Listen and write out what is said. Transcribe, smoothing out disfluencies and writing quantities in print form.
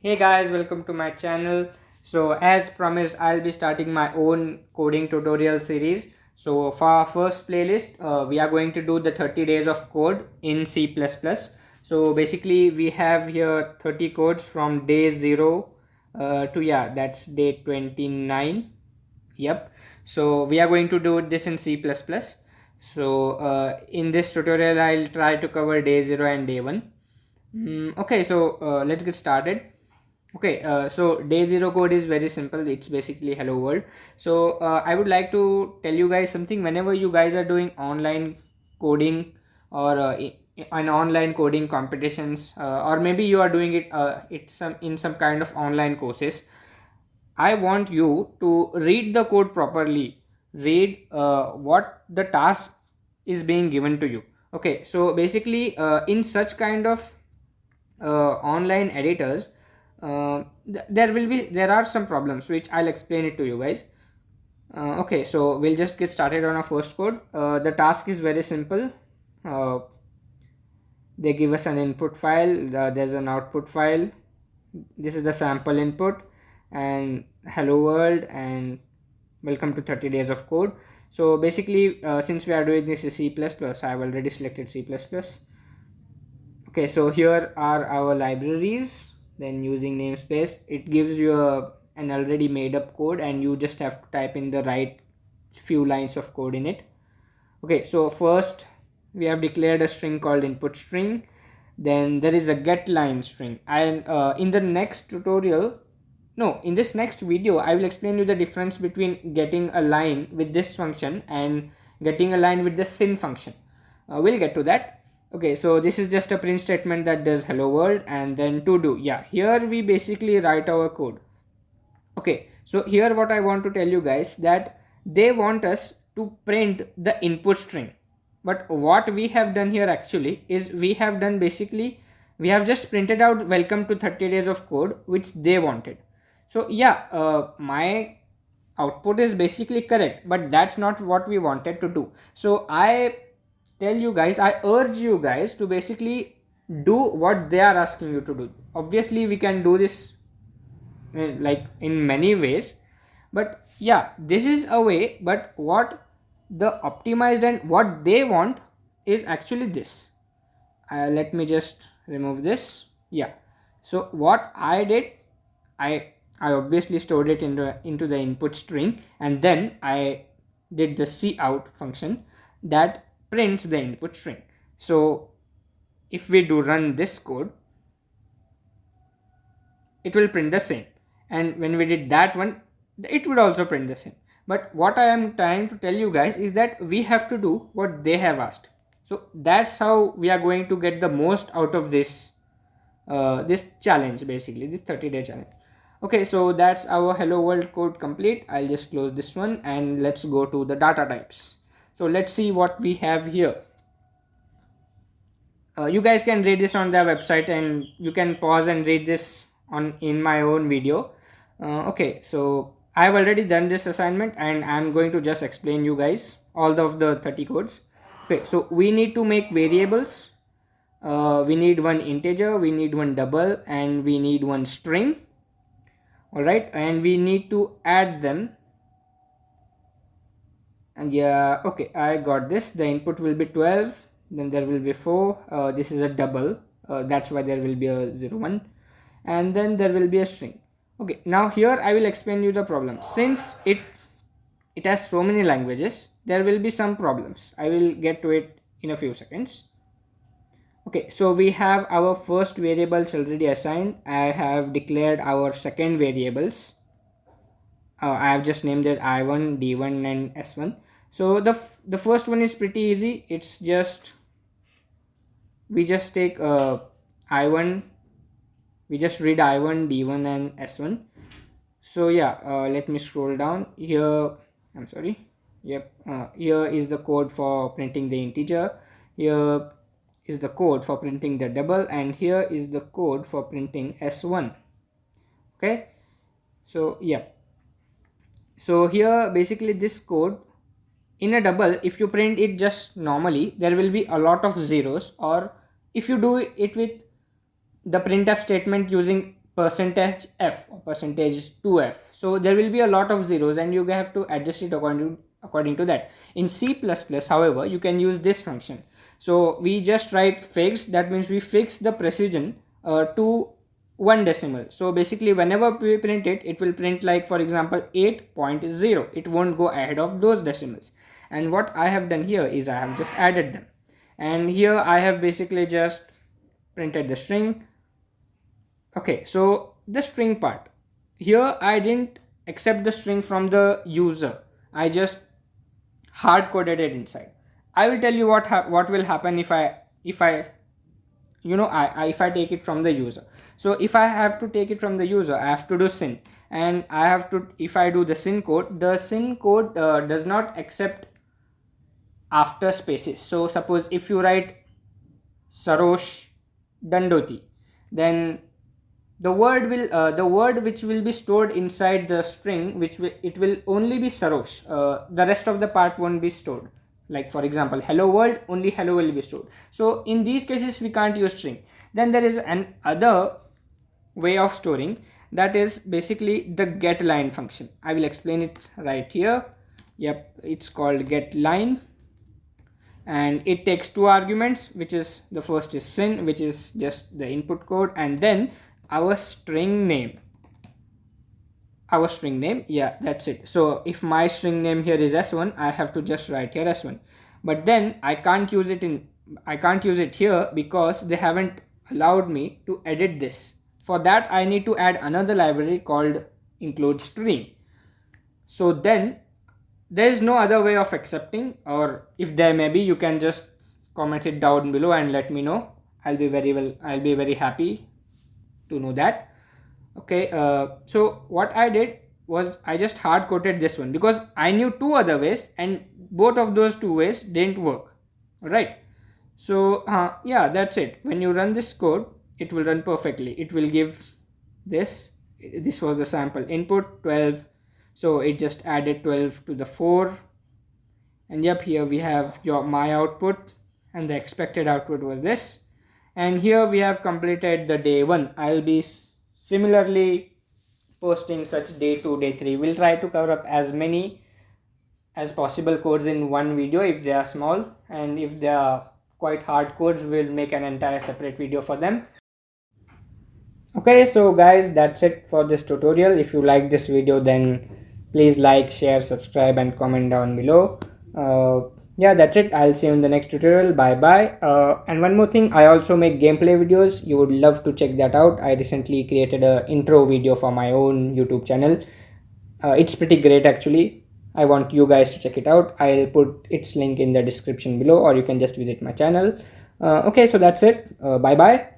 Hey guys, welcome to my channel. So as promised, I'll be starting my own coding tutorial series. So for our first playlist, we are going to do the 30 days of code in C++. So basically we have here 30 codes from day 0 to that's day 29. Yep. So we are going to do this in C++. So in this tutorial, I'll try to cover day 0 and day 1. Okay, so let's get started. Okay, so day 0 code is very simple. It's basically hello world. So I would like to tell you guys something. Whenever you guys are doing online coding or an online coding competitions, or maybe you are doing it in some kind of online courses, I want you to read the code properly. Read what the task is being given to you. Okay, so basically, in such kind of online editors, there are some problems which I'll explain it to you guys. Okay, so we'll just get started on our first code. The task is very simple. Uh, they give us an input file. There's an output file. This is the sample input, and hello world, and welcome to 30 days of code. So basically, since we are doing this in C++, I've already selected C++. Okay, so here are our libraries. Then using namespace, it gives you an already made up code, and you just have to type in the right few lines of code in it. Okay, so first we have declared a string called input string. Then there is a get line string, and in the next tutorial, no, in this next video, I will explain you the difference between getting a line with this function and getting a line with the sin function. We'll get to that. Okay, so this is just a print statement that does hello world and then to do. Yeah, here we basically write our code. Okay, so here what I want to tell you guys, that they want us to print the input string, but what we have done here actually is we have just printed out welcome to 30 days of code which they wanted. So yeah, my output is basically correct, but that's not what we wanted to do. So I urge you guys to basically do what they are asking you to do. Obviously we can do this like in many ways, but yeah, this is a way. But what the optimized and what they want is actually this. Let me just remove this. Yeah, so what I did, I obviously stored it into the input string, and then I did the cout function that prints the input string. So if we do run this code, it will print the same, and when we did that one, it would also print the same. But what I am trying to tell you guys is that we have to do what they have asked. So that's how we are going to get the most out of this challenge, basically this 30-day challenge. Okay, so that's our hello world code complete. I'll just close this one and let's go to the data types. So let's see what we have here. You guys can read this on their website, and you can pause and read this in my own video. Okay, so I've already done this assignment, and I'm going to just explain you guys all of the 30 codes. Okay, so we need to make variables. We need one integer, we need one double, and we need one string. All right, and we need to add them. And yeah, okay, I got this. The input will be 12, then there will be 4. This is a double, that's why there will be a 0 1, and then there will be a string. Okay, now here I will explain you the problem. Since it has so many languages, there will be some problems. I will get to it in a few seconds. Okay, so we have our first variables already assigned. I have declared our second variables. I have just named it I1, D1 and S1. So the first one is pretty easy. It's just, we just take I1, we just read I1, D1 and S1. So yeah, let me scroll down here. I'm sorry. Yep, here is the code for printing the integer. Here is the code for printing the double, and here is the code for printing S1. Okay, so yeah, so here basically this code, in a double, if you print it just normally, there will be a lot of zeros, or if you do it with the printf statement using percentage f or percentage 2f. So there will be a lot of zeros and you have to adjust it according to that. In C++, however, you can use this function. So we just write fixed, that means we fix the precision to one decimal. So basically whenever we print it, it will print like, for example, 8.0. It won't go ahead of those decimals. And what I have done here is I have just added them, and here I have basically just printed the string. Okay, so the string part, here I didn't accept the string from the user, I just hard coded it inside. I will tell you what will happen if I if I take it from the user. So if I have to take it from the user, I have to do sin, and I have to, if I do the sin code, the sin code does not accept after spaces. So suppose if you write Sarosh Dandoti, then the word which will be stored inside the string, it will only be Sarosh. The rest of the part won't be stored. Like for example, hello world, only hello will be stored. So in these cases we can't use string. Then there is an other way of storing, that is basically the getLine function. I will explain it right here. Yep, it's called getLine, and it takes two arguments, which is, the first is sin, which is just the input code, and then our string name. Yeah, that's it. So if my string name here is s1, I have to just write here s1, but then I can't use it here because they haven't allowed me to edit this. For that I need to add another library called include string. So then there is no other way of accepting, or if there may be, you can just comment it down below and let me know. I'll be very happy to know that. Okay, so what I did was I just hard coded this one because I knew two other ways and both of those two ways didn't work. Alright, so yeah, that's it. When you run this code, it will run perfectly. It will give this was the sample input 12, so it just added 12 to the 4, and yep, here we have my output, and the expected output was this. And here we have completed the day 1. I'll be similarly posting such day 2, day 3. We'll try to cover up as many as possible codes in one video if they are small, and if they are quite hard codes, we'll make an entire separate video for them. Okay, so guys, that's it for this tutorial. If you like this video, then please like, share, subscribe and comment down below. Yeah, that's it. I'll see you in the next tutorial. Bye bye. And one more thing, I also make gameplay videos. You would love to check that out. I recently created an intro video for my own YouTube channel. It's pretty great actually. I want you guys to check it out. I'll put its link in the description below, or you can just visit my channel. Okay, so that's it. Bye bye.